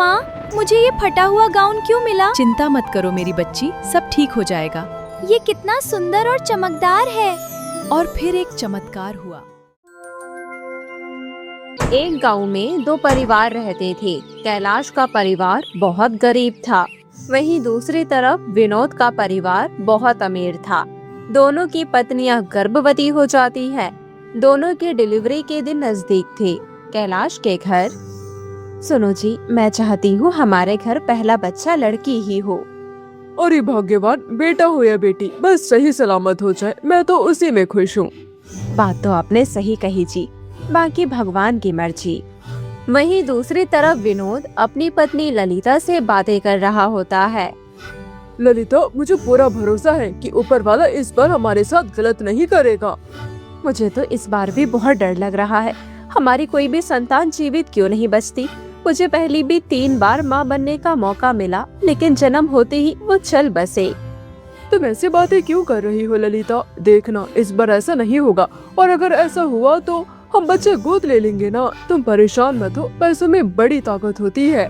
माँ, मुझे ये फटा हुआ गाउन क्यों मिला? चिंता मत करो मेरी बच्ची, सब ठीक हो जाएगा। ये कितना सुंदर और चमकदार है। और फिर एक चमत्कार हुआ। एक गांव में दो परिवार रहते थे। कैलाश का परिवार बहुत गरीब था, वहीं दूसरी तरफ विनोद का परिवार बहुत अमीर था। दोनों की पत्नियां गर्भवती हो जाती है। दोनों की डिलीवरी के दिन नजदीक थे। कैलाश के घर, सुनो जी, मैं चाहती हूँ हमारे घर पहला बच्चा लड़की ही हो। अरे भाग्यवान, बेटा हो या बेटी, बस सही सलामत हो जाए, मैं तो उसी में खुश हूँ। बात तो आपने सही कही जी, बाकी भगवान की मर्जी। वहीं दूसरी तरफ विनोद अपनी पत्नी ललिता से बातें कर रहा होता है। ललिता, मुझे पूरा भरोसा है कि ऊपर वाला इस बार हमारे साथ गलत नहीं करेगा। मुझे तो इस बार भी बहुत डर लग रहा है। हमारी कोई भी संतान जीवित क्यों नहीं बचती। मुझे पहले भी 3 बार माँ बनने का मौका मिला, लेकिन जन्म होते ही वो चल बसे। तुम ऐसी बातें क्यों कर रही हो ललिता? देखना, इस बार ऐसा नहीं होगा, और अगर ऐसा हुआ तो हम बच्चे गोद ले लेंगे ना। तुम परेशान मत हो, पैसों में बड़ी ताकत होती है।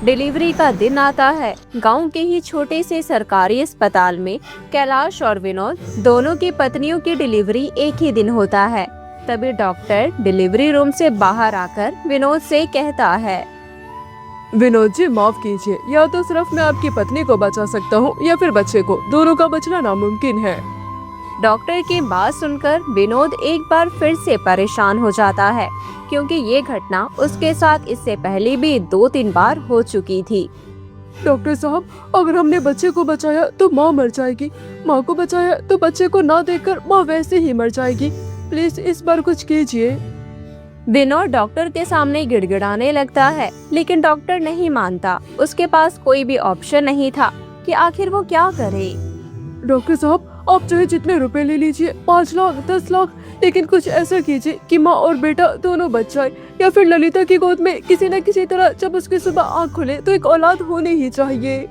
डिलीवरी का दिन आता है। गांव के ही छोटे से सरकारी अस्पताल में कैलाश और विनोद दोनों की पत्नियों की डिलीवरी एक ही दिन होता है। तभी डॉक्टर डिलीवरी रूम से बाहर आकर विनोद से कहता है, विनोद जी, माफ कीजिए, या तो सिर्फ मैं आपकी पत्नी को बचा सकता हूँ या फिर बच्चे को। दोनों का बचना नामुमकिन है। डॉक्टर की बात सुनकर विनोद एक बार फिर से परेशान हो जाता है, क्योंकि ये घटना उसके साथ इससे पहले भी 2-3 बार हो चुकी थी। डॉक्टर साहब, अगर हमने बच्चे को बचाया तो माँ मर जाएगी, माँ को बचाया तो बच्चे को ना देखकर माँ वैसे ही मर जाएगी। प्लीज इस बार कुछ कीजिए। विनोद डॉक्टर के सामने गिड़गिड़ाने लगता है, लेकिन डॉक्टर नहीं मानता। उसके पास कोई भी ऑप्शन नहीं था कि आखिर वो क्या करे। डॉक्टर साहब, आप चाहे जितने रुपए ले लीजिए, 5 लाख 10 लाख, लेकिन कुछ ऐसा कीजिए कि माँ और बेटा दोनों बच जाए, या फिर ललिता की गोद में किसी न किसी तरह जब उसकी सुबह आँख खुले तो एक औलाद होनी ही चाहिए।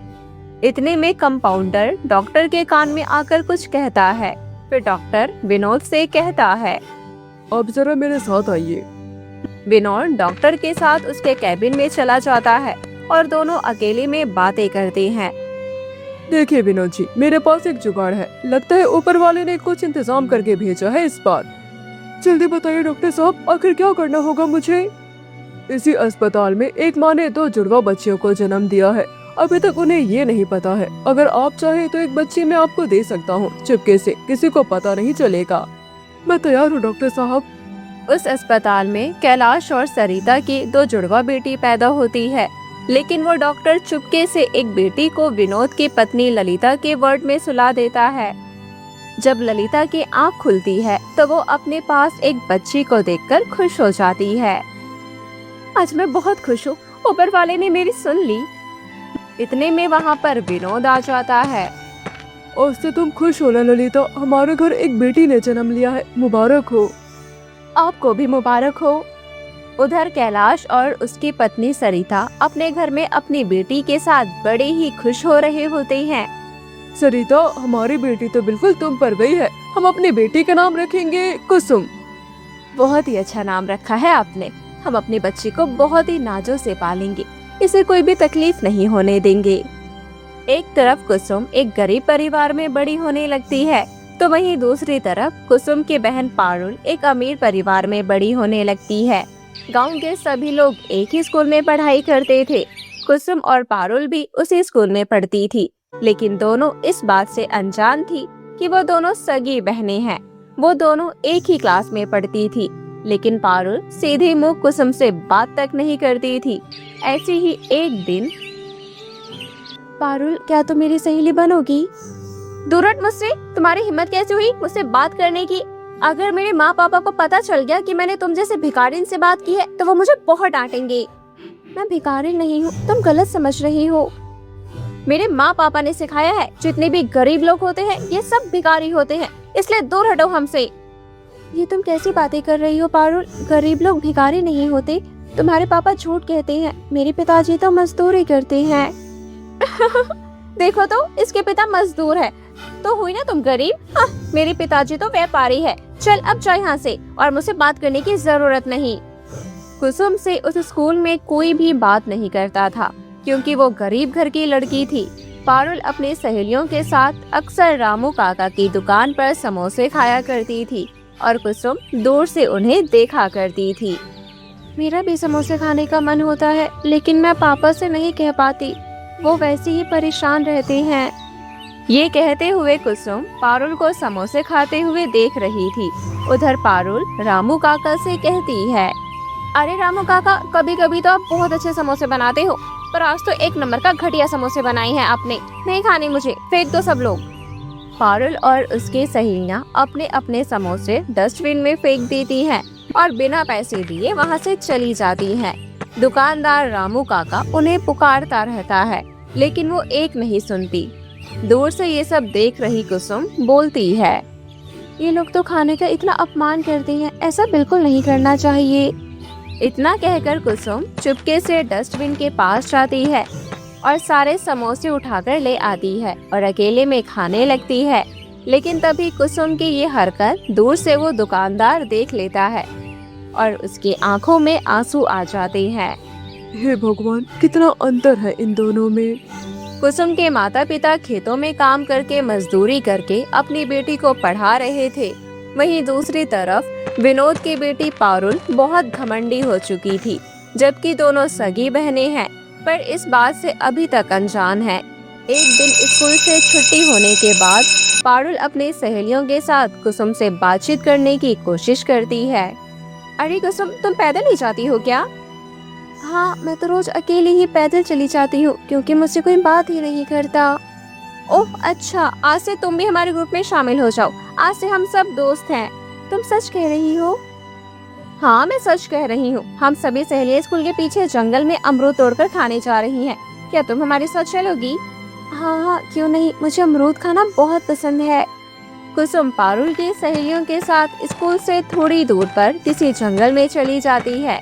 इतने में कंपाउंडर डॉक्टर के कान में आकर कुछ कहता है। फिर डॉक्टर विनोद से कहता है, आप जरा मेरे साथ आइए। विनोद डॉक्टर के साथ उसके कैबिन में चला जाता है और दोनों अकेले में बातें करते हैं। देखिए विनोद जी, मेरे पास एक जुगाड़ है। लगता है ऊपर वाले ने कुछ इंतजाम करके भेजा है इस बार। जल्दी बताइए डॉक्टर साहब, आखिर क्या करना होगा मुझे? इसी अस्पताल में एक माँ ने 2 जुड़वा बच्चियों को जन्म दिया है। अभी तक उन्हें ये नहीं पता है। अगर आप चाहे तो एक बच्ची मैं आपको दे सकता हूँ, चुपके से, किसी को पता नहीं चलेगा। मैं तैयार हूँ डॉक्टर साहब। उस अस्पताल में कैलाश और सरिता की 2 जुड़वा बेटी पैदा होती है, लेकिन वो डॉक्टर चुपके से एक बेटी को विनोद की पत्नी ललिता के वार्ड में सुला देता है। जब ललिता की आँख खुलती है तो वो अपने पास एक बच्ची को देखकर खुश हो जाती है। आज मैं बहुत खुश हूँ, ऊपर वाले ने मेरी सुन ली। इतने में वहाँ पर विनोद आ जाता है। उससे तुम खुश हो ना ललिता, हमारे घर एक बेटी ने जन्म लिया है, मुबारक हो। आपको भी मुबारक हो। उधर कैलाश और उसकी पत्नी सरिता अपने घर में अपनी बेटी के साथ बड़े ही खुश हो रहे होते हैं। सरिता, हमारी बेटी तो बिल्कुल तुम पर गई है। हम अपनी बेटी का नाम रखेंगे कुसुम। बहुत ही अच्छा नाम रखा है आपने। हम अपनी बच्ची को बहुत ही नाजों से पालेंगे, इसे कोई भी तकलीफ नहीं होने देंगे। एक तरफ कुसुम एक गरीब परिवार में बड़ी होने लगती है, तो वहीं दूसरी तरफ कुसुम की बहन पारुल एक अमीर परिवार में बड़ी होने लगती है। गांव के सभी लोग एक ही स्कूल में पढ़ाई करते थे। कुसुम और पारुल भी उसी स्कूल में पढ़ती थी, लेकिन दोनों इस बात से अनजान थी कि वो दोनों सगी बहनें हैं। वो दोनों एक ही क्लास में पढ़ती थी, लेकिन पारुल सीधे मुंह कुसुम से बात तक नहीं करती थी। ऐसे ही एक दिन, पारुल, क्या तुम मेरी सहेली बनोगी? दूर हट मुझसे, तुम्हारी हिम्मत कैसे हुई मुझसे बात करने की? अगर मेरे माँ पापा को पता चल गया कि मैंने तुम जैसे भिखारिन से बात की है तो वो मुझे बहुत डांटेंगे। मैं भिखारिन नहीं हूँ, तुम गलत समझ रही हो। मेरे माँ पापा ने सिखाया है जितने भी गरीब लोग होते हैं ये सब भिखारी होते हैं, इसलिए दूर हटो हमसे। ये तुम कैसी बातें कर रही हो पारुल? गरीब लोग भिखारी नहीं होते, तुम्हारे पापा झूठ कहते हैं। मेरे पिताजी तो मजदूरी करते हैं। देखो तो, इसके पिता मजदूर है, तो हुई ना तुम गरीब। मेरे पिताजी तो व्यापारी है। चल अब जाओ यहाँ से, और मुझसे बात करने की जरूरत नहीं। कुसुम से उस स्कूल में कोई भी बात नहीं करता था क्योंकि वो गरीब घर की लड़की थी। पारुल अपने सहेलियों के साथ अक्सर रामू काका की दुकान पर समोसे खाया करती थी और कुसुम दूर से उन्हें देखा करती थी। मेरा भी समोसे खाने का मन होता है, लेकिन मैं पापा से नहीं कह पाती, वो वैसे ही परेशान रहते हैं। ये कहते हुए कुसुम पारुल को समोसे खाते हुए देख रही थी। उधर पारुल रामू काका से कहती है, अरे रामू काका, कभी कभी तो आप बहुत अच्छे समोसे बनाते हो, पर आज तो एक नंबर का घटिया समोसे बनाए हैं आपने। नहीं खाने मुझे, फेंक दो सब लोग। पारुल और उसके सहेलियां अपने अपने समोसे डस्टबिन में फेंक देती हैं और बिना पैसे दिए वहां से चली जाती हैं। दुकानदार रामू काका उन्हें पुकारता रहता है, लेकिन वो एक नहीं सुनती। दूर से ये सब देख रही कुसुम बोलती है, ये लोग तो खाने का इतना अपमान करते हैं, ऐसा बिल्कुल नहीं करना चाहिए। इतना कहकर कुसुम चुपके से डस्टबिन के पास जाती है और सारे समोसे उठाकर ले आती है और अकेले में खाने लगती है। लेकिन तभी कुसुम की ये हरकत दूर से वो दुकानदार देख लेता है और उसकी आंखों में आंसू आ जाते हैं। हे भगवान, कितना अंतर है इन दोनों में। कुसुम के माता पिता खेतों में काम करके मजदूरी करके अपनी बेटी को पढ़ा रहे थे। वहीं दूसरी तरफ विनोद की बेटी पारुल बहुत घमंडी हो चुकी थी, जबकि दोनों सगी बहनें हैं, पर इस बात से अभी तक अनजान है। एक दिन स्कूल से छुट्टी होने के बाद पारुल अपनी सहेलियों के साथ कुसुम से बातचीत करने की कोशिश करती है। अरे कुसुम, तुम पैदल ही जाती हो क्या? हाँ, मैं तो रोज अकेले ही पैदल चली जाती हूँ क्योंकि मुझसे कोई बात ही नहीं करता। ओह अच्छा, आज से तुम भी हमारे ग्रुप में शामिल हो जाओ। आज से हम सब दोस्त हैं। तुम सच कह रही हो? हाँ, मैं सच कह रही हूँ। हम सभी सहेलियां स्कूल के पीछे जंगल में अमरूद तोड़कर खाने जा रही हैं। क्या तुम हमारे साथ चलोगी? हाँ हाँ, क्यों नहीं, मुझे अमरूद खाना बहुत पसंद है। कुसुम पारुल की सहेलियों के साथ स्कूल से थोड़ी दूर पर किसी जंगल में चली जाती है।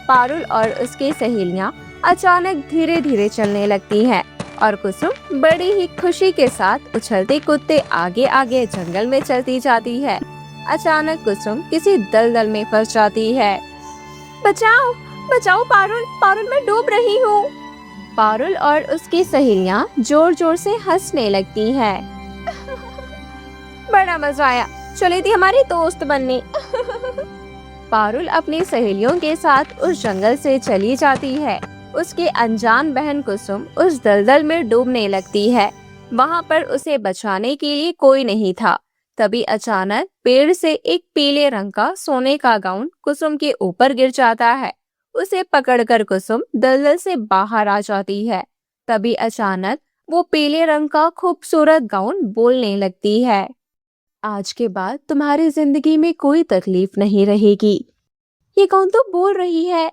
पारुल और उसकी सहेलियां अचानक धीरे धीरे चलने लगती हैं और कुसुम बड़ी ही खुशी के साथ उछलते कूदते आगे आगे जंगल में चलती जाती है। अचानक कुसुम किसी दलदल में फंस जाती है। बचाओ बचाओ पारुल, पारुल मैं डूब रही हूँ। पारुल और उसकी सहेलियां जोर जोर से हंसने लगती हैं। बड़ा मजा आया, चली थी हमारी दोस्त बनने। पारुल अपनी सहेलियों के साथ उस जंगल से चली जाती है। उसकी अनजान बहन कुसुम उस दलदल में डूबने लगती है। वहाँ पर उसे बचाने के लिए कोई नहीं था। तभी अचानक पेड़ से एक पीले रंग का सोने का गाउन कुसुम के ऊपर गिर जाता है। उसे पकड़कर कुसुम दलदल से बाहर आ जाती है। तभी अचानक वो पीले रंग का खूबसूरत गाउन बोलने लगती है, आज के बाद तुम्हारी जिंदगी में कोई तकलीफ नहीं रहेगी। ये कौन तो बोल रही है?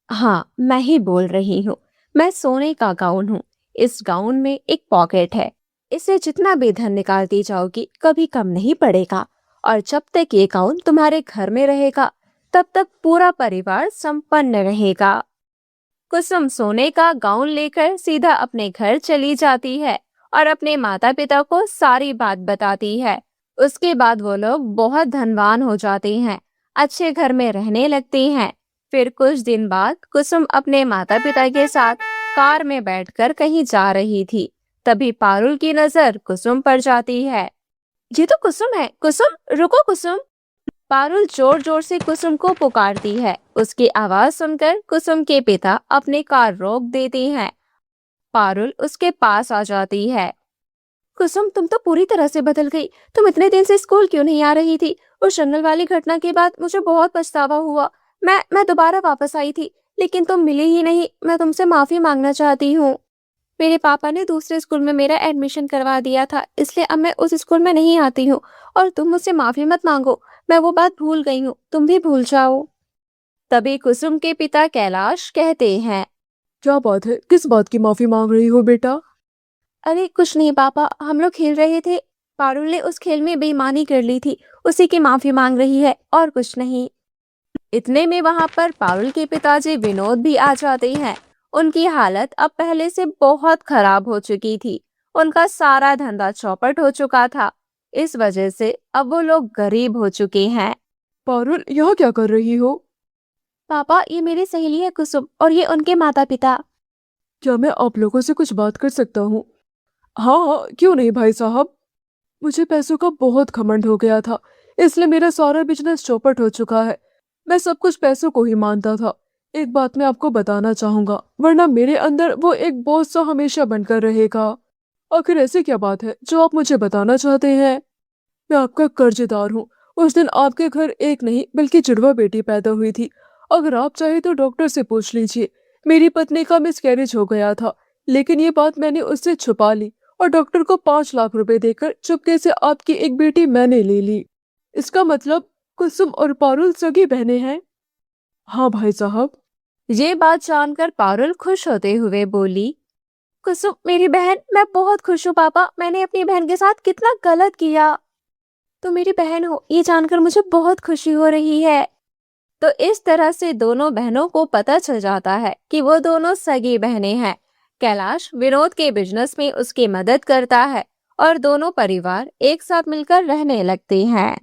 हाँ, मैं ही बोल रही हूँ। मैं सोने का गाउन हूँ। इस गाउन में एक पॉकेट है। इसे जितना भी धन निकालती जाओगी कभी कम नहीं पड़ेगा, और जब तक ये गाउन तुम्हारे घर में रहेगा तब तक पूरा परिवार संपन्न रहेगा। कुसुम सोने का गाउन लेकर सीधा अपने घर चली जाती है और अपने माता पिता को सारी बात बताती है। उसके बाद वो लोग बहुत धनवान हो जाते हैं, अच्छे घर में रहने लगते हैं। फिर कुछ दिन बाद कुसुम अपने माता पिता के साथ कार में बैठकर कहीं जा रही थी। तभी पारुल की नजर कुसुम पर जाती है। ये तो कुसुम है, कुसुम रुको कुसुम। पारुल जोर जोर से कुसुम को पुकारती है। उसकी आवाज सुनकर कुसुम के पिता अपनी कार रोक देते हैं। पारुल उसके पास आ जाती है। कुसुम, तुम तो पूरी तरह से बदल गई। तुम इतने दिन से स्कूल क्यों नहीं आ रही थी? उस जंगल वाली घटना के बाद मुझे बहुत पछतावा हुआ। मैं दोबारा वापस आई थी, लेकिन तुम मिली ही नहीं। मैं तुमसे माफी मांगना चाहती हूँ। मेरे पापा ने दूसरे स्कूल में मेरा एडमिशन करवा दिया था, इसलिए अब मैं उस स्कूल में नहीं आती हूँ। और तुम मुझसे माफी मत मांगो, मैं वो बात भूल गई हूँ, तुम भी भूल जाओ। तभी कुसुम के पिता कैलाश कहते हैं, क्या बात है, किस बात की माफी मांग रही हो बेटा? अरे कुछ नहीं पापा, हम लोग खेल रहे थे। पारुल ने उस खेल में बेईमानी कर ली थी, उसी की माफी मांग रही है, और कुछ नहीं। इतने में वहां पर पारुल के पिताजी विनोद भी आ जाते हैं। उनकी हालत अब पहले से बहुत खराब हो चुकी थी। उनका सारा धंधा चौपट हो चुका था। इस वजह से अब वो लोग गरीब हो चुके हैं। पारुल, यहाँ क्या कर रही हो? पापा, ये मेरी सहेली है कुसुम और ये उनके माता पिता। क्या मैं आप लोगों से कुछ बात कर सकता हूँ? हाँ हाँ, क्यों नहीं भाई साहब। मुझे पैसों का बहुत घमंड हो गया था, इसलिए मेरा सारा बिजनेस चौपट हो चुका है। मैं सब कुछ पैसों को ही मानता था। एक बात मैं आपको बताना चाहूंगा, वरना मेरे अंदर वो एक बॉस सा हमेशा बनकर रहेगा। आखिर ऐसी क्या बात है जो आप मुझे बताना चाहते हैं? मैं आपका कर्जदार हूँ। उस दिन आपके घर एक नहीं बल्कि जुड़वा बेटी पैदा हुई थी। अगर आप चाहे तो डॉक्टर से पूछ लीजिए। मेरी पत्नी का मिसकैरेज हो गया था, लेकिन ये बात मैंने उससे छुपा ली और डॉक्टर को 5 लाख रुपए देकर चुपके से आपकी एक बेटी मैंने ले ली। इसका मतलब कुसुम और पारुल सगी बहनें हैं? हाँ भाई साहब। ये बात जानकर पारुल खुश होते हुए बोली, कुसुम मेरी बहन, मैं बहुत खुश हूँ पापा। मैंने अपनी बहन के साथ कितना गलत किया। तो मेरी बहन हो, ये जानकर मुझे बहुत खुशी हो रही है। तो इस तरह से दोनों बहनों को पता चल जाता है कि वो दोनों सगी बहनें हैं। कैलाश विनोद के बिजनेस में उसकी मदद करता है और दोनों परिवार एक साथ मिलकर रहने लगते हैं।